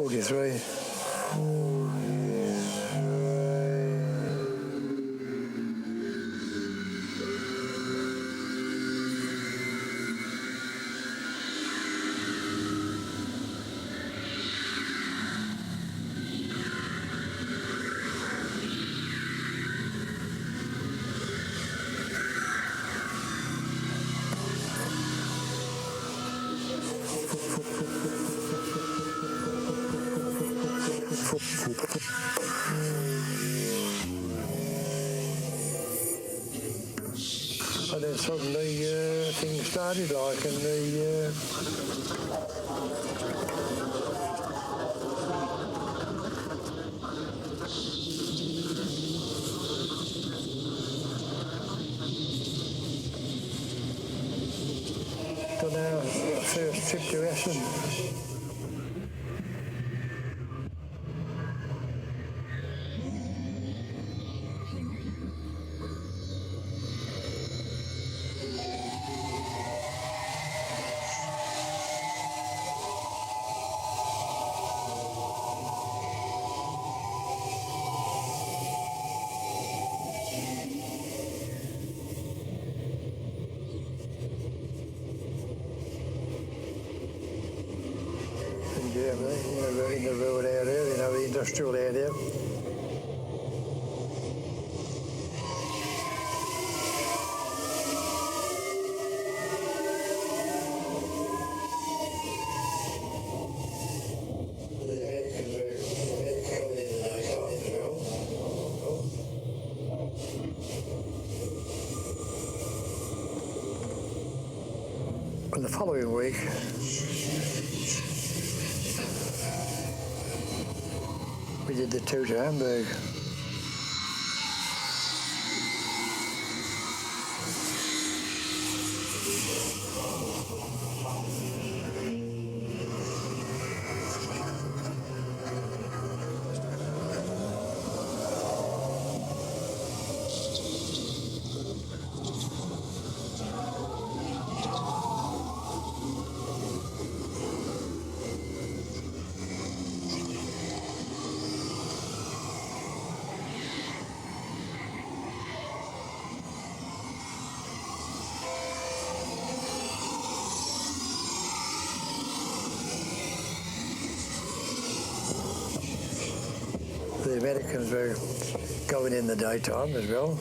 43. And then suddenly things started like, and done our first trip to Essen. In Germany, in the road area, the industrial area. And the following week, we did the tour to Hamburg. The Americans were going in the daytime as well.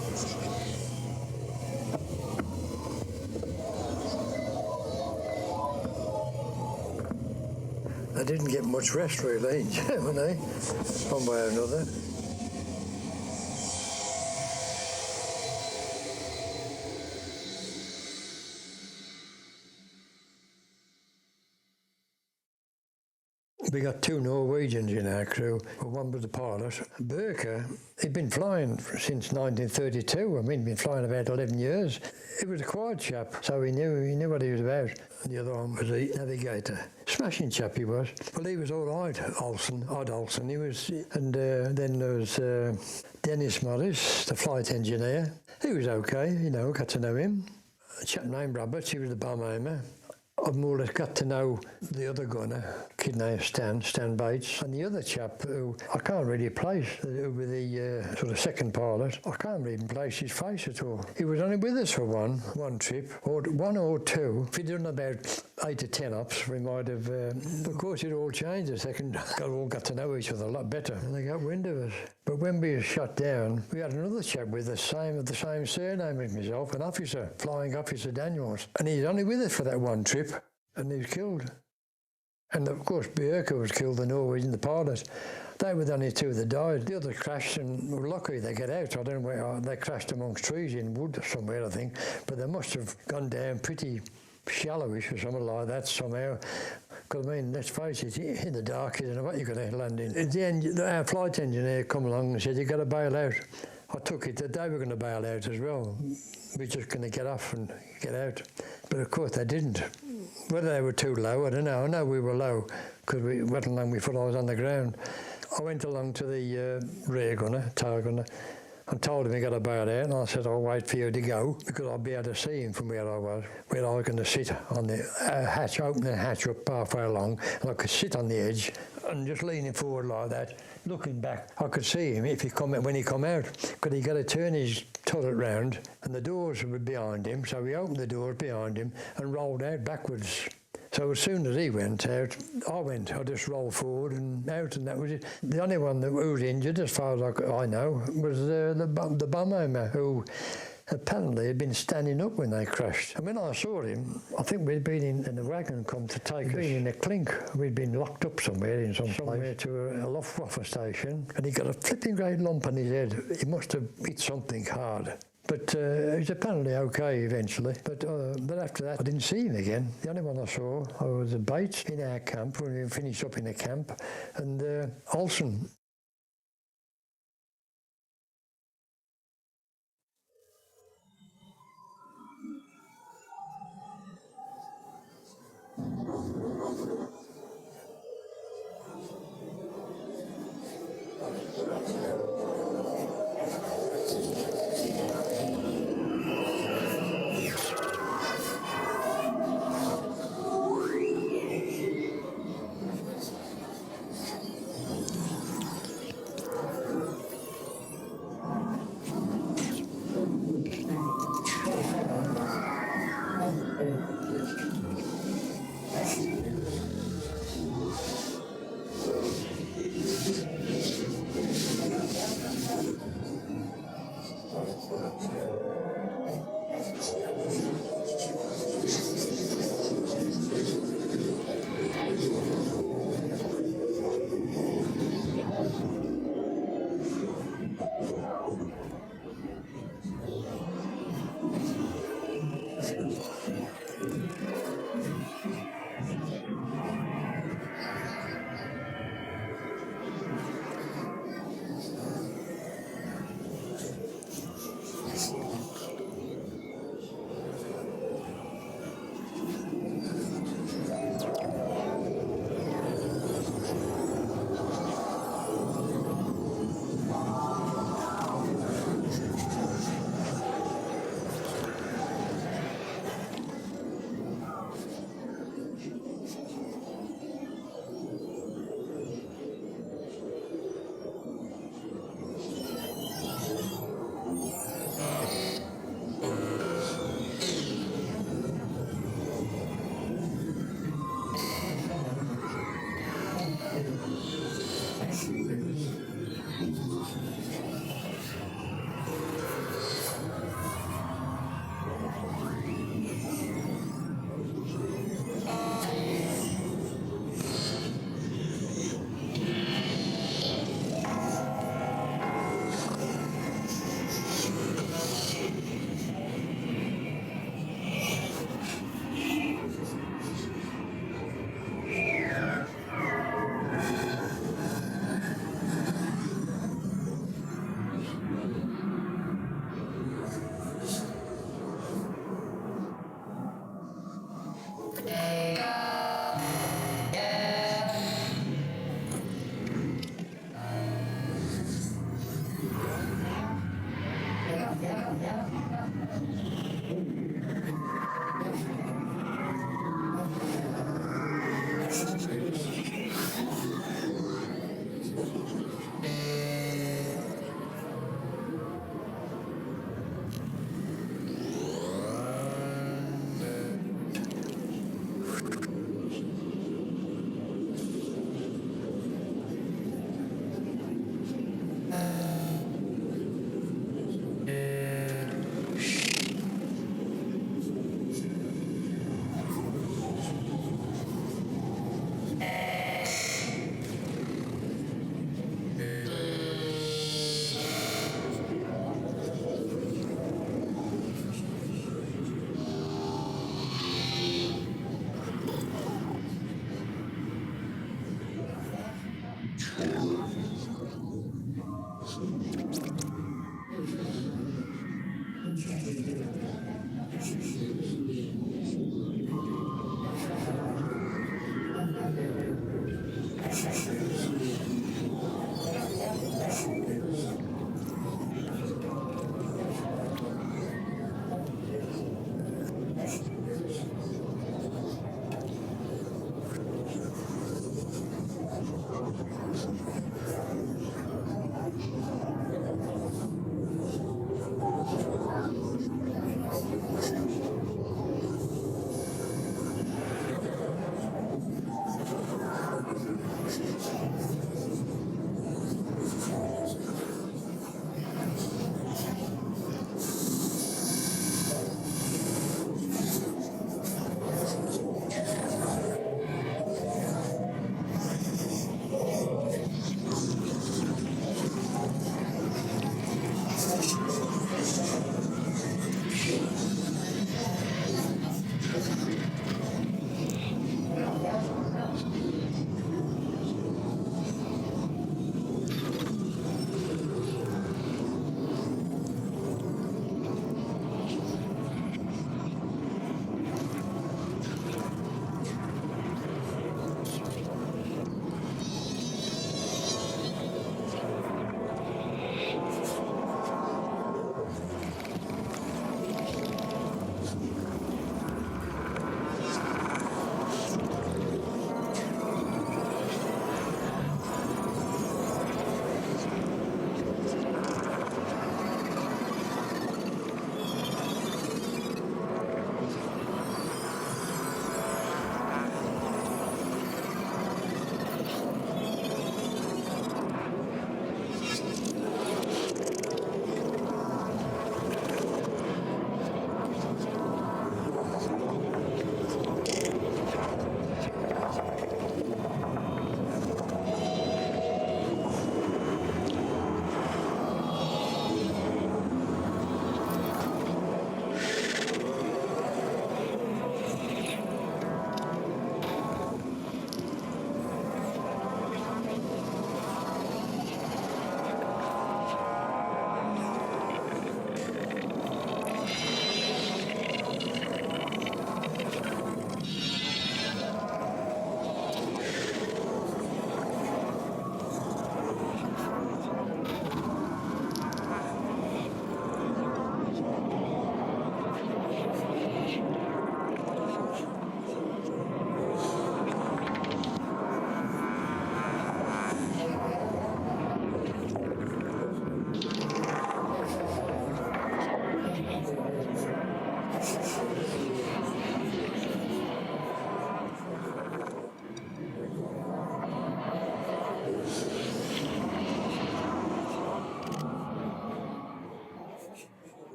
They didn't get much rest really in Germany, one way or another. We got two Norwegians in our crew. One was the pilot. Burke, he'd been flying since 1932. I mean, he'd been flying about 11 years. He was a quiet chap, so he knew what he was about. And the other one was the navigator. Smashing chap he was. Well, he was all right, Odd Olsen. He was, and then there was Dennis Morris, the flight engineer. He was okay, got to know him. A chap named Roberts, he was the bomb aimer. I've more or less got to know the other gunner, kid named Stan Bates, and the other chap who I can't really place, who was the sort of second pilot. I can't even place his face at all. He was only with us for one trip, or one or two. If he'd done about 8 to 10 ups, we might have. Of course, it all changed the second. All got to know each other a lot better, and they got wind of us. But when we were shot down, we had another chap with the same surname as myself, an officer, Flying Officer Daniels, and he's only with us for that one trip. And he was killed. And of course, Bjerke was killed, the Norwegian, the pilot. They were the only two that died. The others crashed and were lucky they got out. I don't know where, they crashed amongst trees in wood somewhere, I think. But they must have gone down pretty shallowish or something like that somehow. Because, I mean, let's face it, in the dark, you don't know what you're going to land in. At the end, our flight engineer come along and said, you've got to bail out. I took it that they were going to bail out as well. We're just going to get off and get out. But of course they didn't. Whether they were too low, I don't know. I know we were low because we went along before I was on the ground. I went along to the rear gunner, tail gunner, and told him he got to bail out. And I said, I'll wait for you to go because I'll be able to see him from where I was going to sit on the hatch, open the hatch up halfway along, and I could sit on the edge and just leaning forward like that, looking back. I could see him when he come out, because he got to turn his turret round, and the doors were behind him, so he opened the doors behind him and rolled out backwards. So as soon as he went out, I just rolled forward and out, and that was it. The only one that was injured, as far as I know, was the bomber who apparently had been standing up when they crashed. And when I saw him, I think we'd been in a wagon come to take us. We'd been in a clink. We'd been locked up somewhere to a Luftwaffe station, and he got a flipping great lump on his head. He must have hit something hard. But he's apparently okay eventually. But after that, I didn't see him again. The only one I saw was Bates in our camp when we finished up in the camp, and Olsen.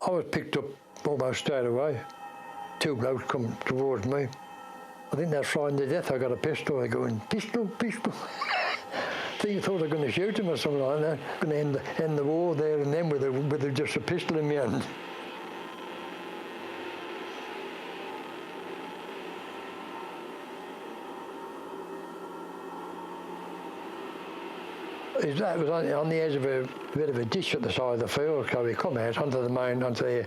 I was picked up almost straight away. Two blokes come towards me. I think they're frightened to death. I got a pistol. They're going, pistol, pistol. I think they thought they were going to shoot him or something like that. Going to end the war there and then with just a pistol in my hand. That was on the edge of a bit of a ditch at the side of the field, so we come out onto the main, the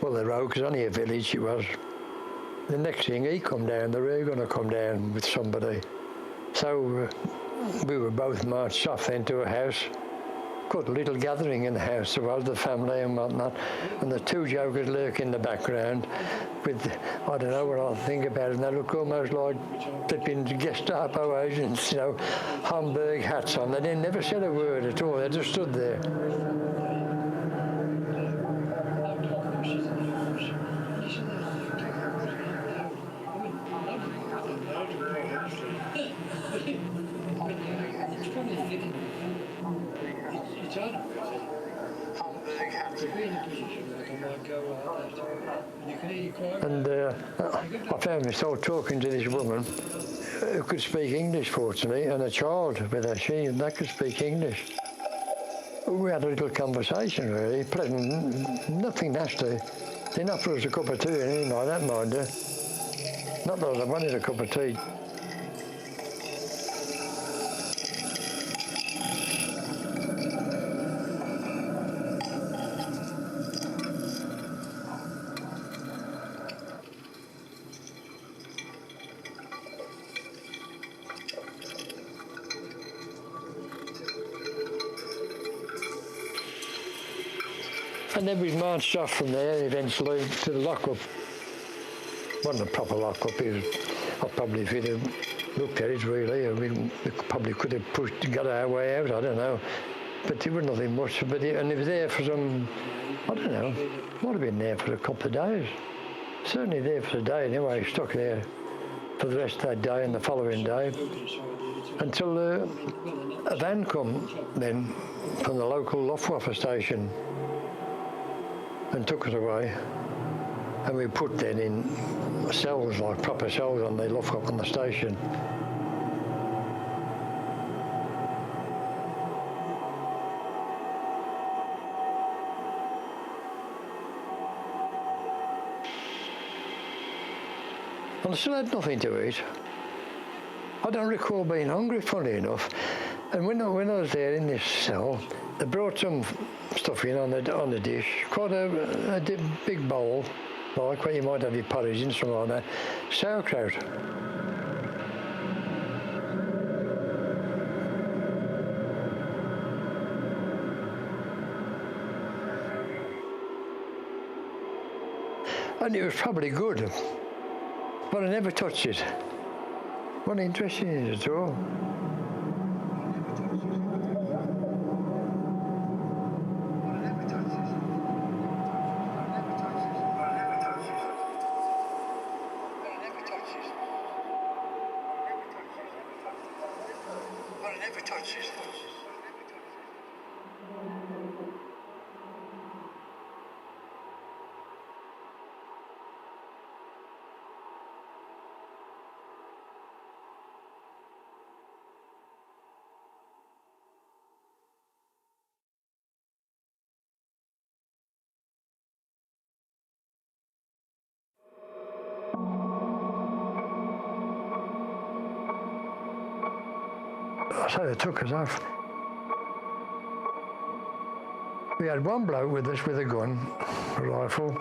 road, because only a village it was. The next thing, he come down, they were going to come down with somebody. So we were both marched off then to a house. Got a little gathering in the house, there was the family and whatnot, and the two jokers lurk in the background with, I don't know what I think about it, and they look almost like they'd been Gestapo agents, you know, Hamburg hats on. They never said a word at all, they just stood there. And I found myself talking to this woman who could speak English, fortunately, and a child with her, that could speak English. We had a little conversation, really, pleasant, nothing nasty. Didn't offer us a cup of tea or anything like that, mind you. Not that I wanted a cup of tea. And then we marched off from there eventually to the lockup. Wasn't a proper lockup, I probably, if we'd have looked at it really, we probably could have got our way out, I don't know. But there was nothing much, and it was there for some, I don't know, might have been there for a couple of days. Certainly there for a day anyway, stuck there for the rest of that day and the following day. Until a van come then from the local Luftwaffe station and took us away, and we put then in cells, like proper cells on the Luftwaffe on the station. And I still had nothing to eat. I don't recall being hungry, funny enough. And when I was there in this cell, they brought some stuff in on the dish, quite a big bowl, like where you might have your porridge and something like that, sauerkraut. And it was probably good, but I never touched it. Wasn't interested in it at all. So they took us off. We had one bloke with us with a gun, a rifle,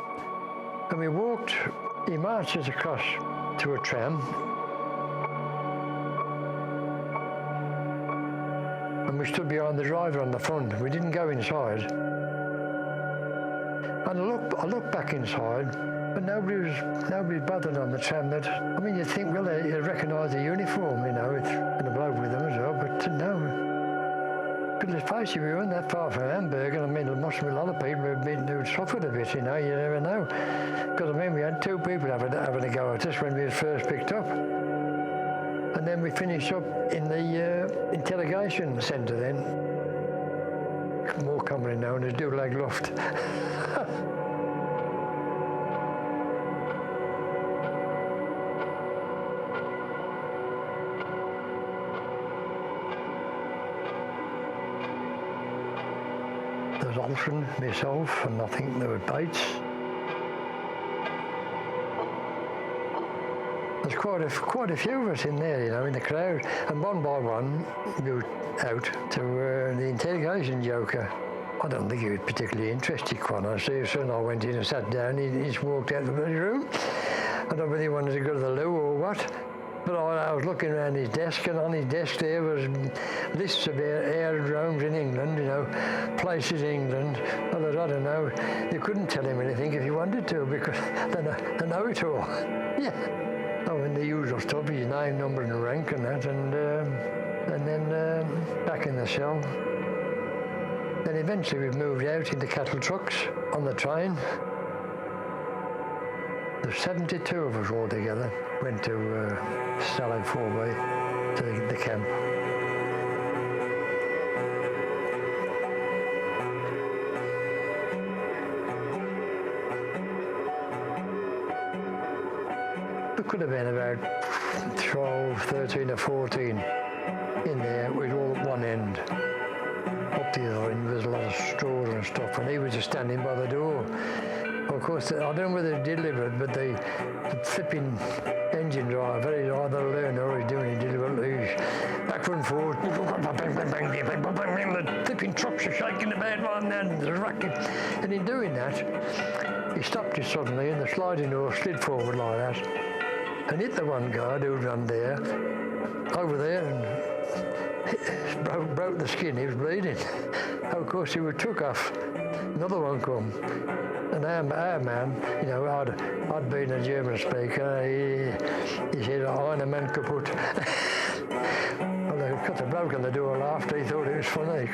and we walked, he marched us across to a tram, and we stood behind the driver on the front. We didn't go inside. And I looked back inside, but nobody was bothered on the tram. I mean, you'd think, well, they recognise the uniform, you know, and a bloke with them as well, but no. But let's face it, we weren't that far from Hamburg, and I mean, there must have been a lot of people who'd suffered a bit, you know, you never know. Because I mean, we had two people having a go at us when we was first picked up. And then we finished up in the interrogation centre then, more commonly known as Stalag. There's Olsen, myself, and I think there were Bates. There's quite a few of us in there, you know, in the crowd. And one by one, we were out to the interrogation joker. I don't think he was particularly interested, quite honestly. So I went in and sat down. He just walked out of the room. I don't know whether he wanted to go to the loo or what. But I was looking around his desk, and on his desk there was lists of aerodromes in England, you know, places in England. Others, I don't know. You couldn't tell him anything if you wanted to, because they know it all. Yeah. Oh, and the usual stuff, his name, number and rank and that, and then back in the cell. Then eventually we moved out into cattle trucks on the train. There's 72 of us all together. Went to Stalag 4B, to the camp. There could have been about 12, 13 or 14 in there with all at one end. Up the other end, there's a lot of straws and stuff, and he was just standing by the door. Of course, I don't know whether they delivered, but the flipping engine driver, he's either a learner or he's doing it deliberately. Backward and forward, the flipping trucks are shaking about one and there's racket. And in doing that, he stopped it suddenly and the sliding door slid forward like that and hit the one guard who ran there, over there, and broke the skin. He was bleeding. Of course, he was took off. Another one come. And our man, you know, I'd been a German speaker. He said, "Eine Mann kaputt." Well, they cut the bloke on the door laughed. He thought it was funny.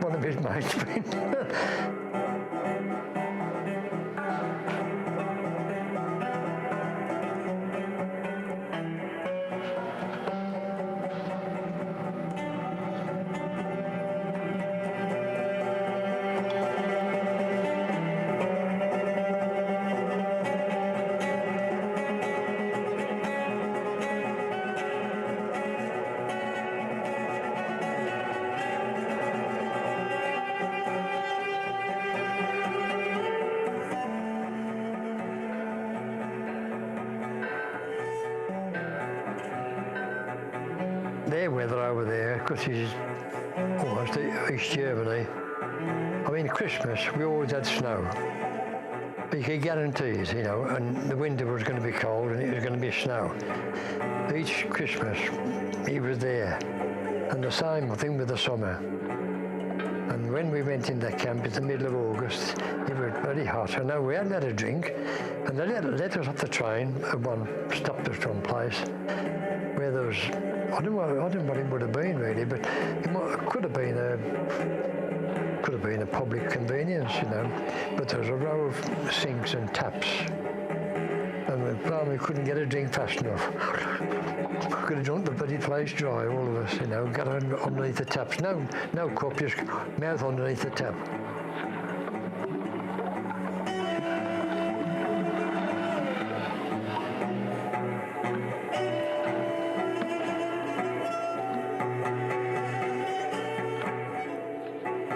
One of his mates been. Their weather over there, because it's almost East Germany. I mean, Christmas, we always had snow. But you could guarantee it, you know, and the winter was going to be cold and it was going to be snow. Each Christmas, he was there. And the same thing with the summer. And when we went in that camp in the middle of August, it was very hot. I know we hadn't had a drink, and they let us off the train at stopped us one place where there was, I don't know what it would have been really, but it could have been a public convenience, you know. But there was a row of sinks and taps, and we couldn't get a drink fast enough. We could have drunk the bloody place dry, all of us, you know. Got underneath the taps. No cup, just mouth underneath the tap.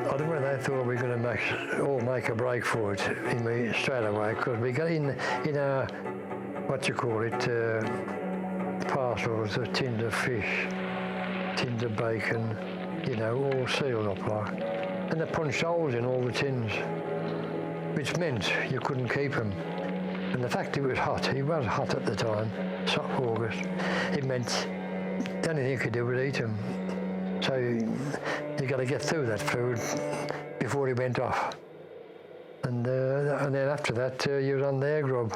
I don't know whether they thought we were going to make a break for it straight away, because we got in our, parcels of tins of fish, tins of bacon, you know, all sealed up like. And they punched holes in all the tins, which meant you couldn't keep them. And the fact it was hot at the time, August, it meant the only thing you could do was eat them. So you got to get through that food before he went off. And then after that, you was on their grub.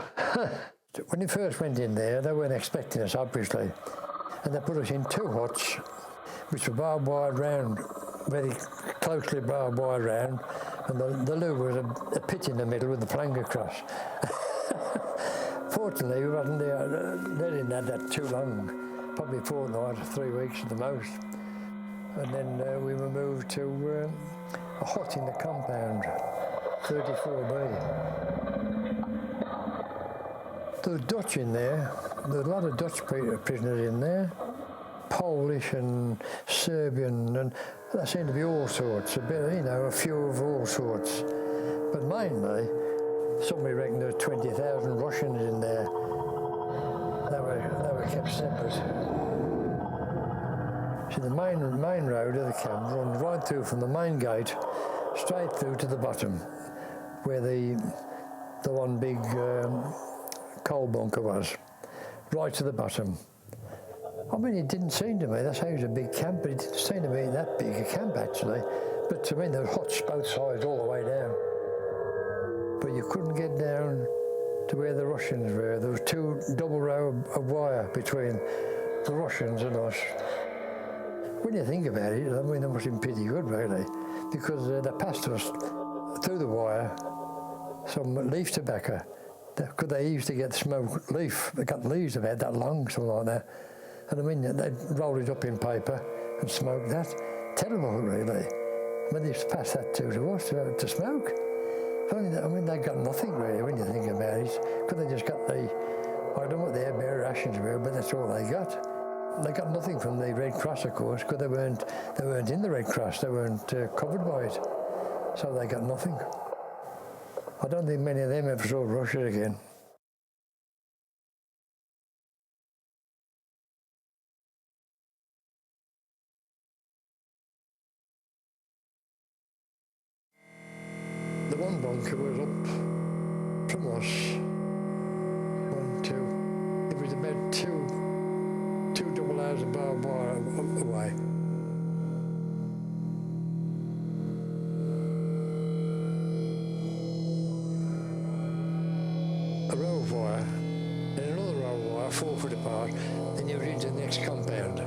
When he first went in there, they weren't expecting us, obviously. And they put us in two huts, which were barbed wired round, very closely barbed wired round. And the loo was a pit in the middle with the plank across. Fortunately, we wasn't there. They didn't have that too long, probably a fortnight, 3 weeks at the most. And then we were moved to a hut in the compound, 34B. There was Dutch in there. There was a lot of Dutch prisoners in there, Polish and Serbian, and There seemed to be all sorts, a bit, you know, a few of all sorts. But mainly, somebody reckoned there were 20,000 Russians in there. They were kept separate. See, the main road of the camp runs right through from the main gate, straight through to the bottom, where the one big coal bunker was, right to the bottom. I mean, it didn't seem to me, that's how it was a big camp, but it didn't seem to me that big a camp actually. But to me, there were huts both sides all the way down. But you couldn't get down to where the Russians were. There was two double row of wire between the Russians and us. When you think about it, I mean, that must have been pretty good, really, because they passed us through the wire some leaf tobacco. Because they used to get smoke leaf. They got leaves about that long, something like that. And I mean, they'd roll it up in paper and smoke that. Terrible, really. When they used to pass that to us to smoke. I mean, they got nothing, really, when you think about it. Because they just got I don't know what their bare rations were, but that's all they got. They got nothing from the Red Cross, of course, because they weren't in the Red Cross. They weren't covered by it. So they got nothing. I don't think many of them ever saw Russia again. The one bunker was up from us. 1, 2. It was about two double hours of barbed wire away. A row of wire, then another row of wire, 4 foot apart, then you were into the next compound.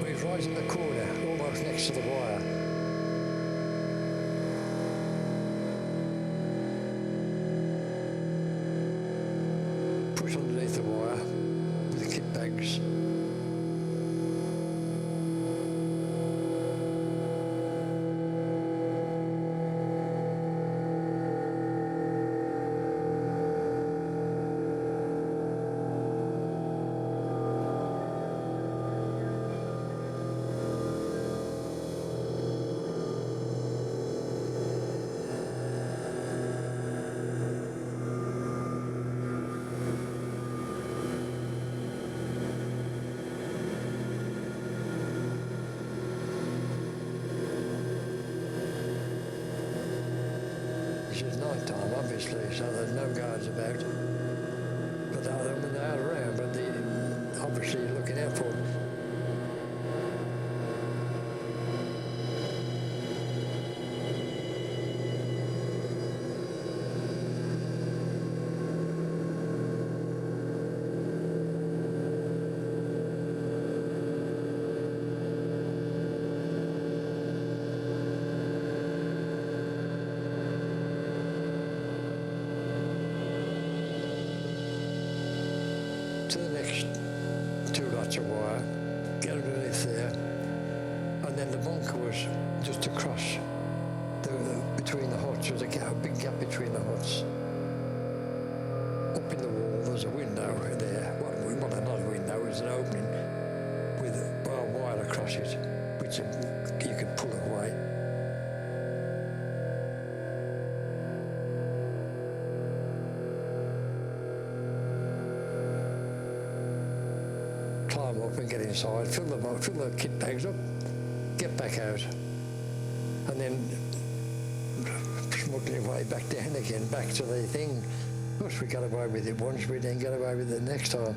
We was right in the corner, almost next to the wire. Push underneath the wire with the kit bags. It was night time, obviously, so there's no guards about. But they are around, but they obviously looking out for them. To the next 2 lots of wire, get underneath there, and then the bunker was just across. Between the huts, there was a big gap between the huts. Up in the wall, there's a window there. Well, not a window, it was an opening with barbed wire across it, which you could pull away. Climb up and get inside, fill the kit bags up, get back out, and then smuggle your way back down again, back to the thing. Of course, we got away with it once, we didn't get away with it next time.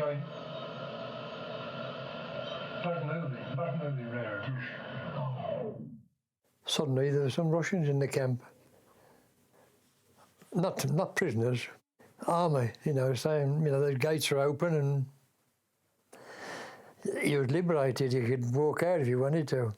Okay. Back moving round. Suddenly there were some Russians in the camp. Not prisoners, army, saying, the gates are open and you was liberated. You could walk out if you wanted to.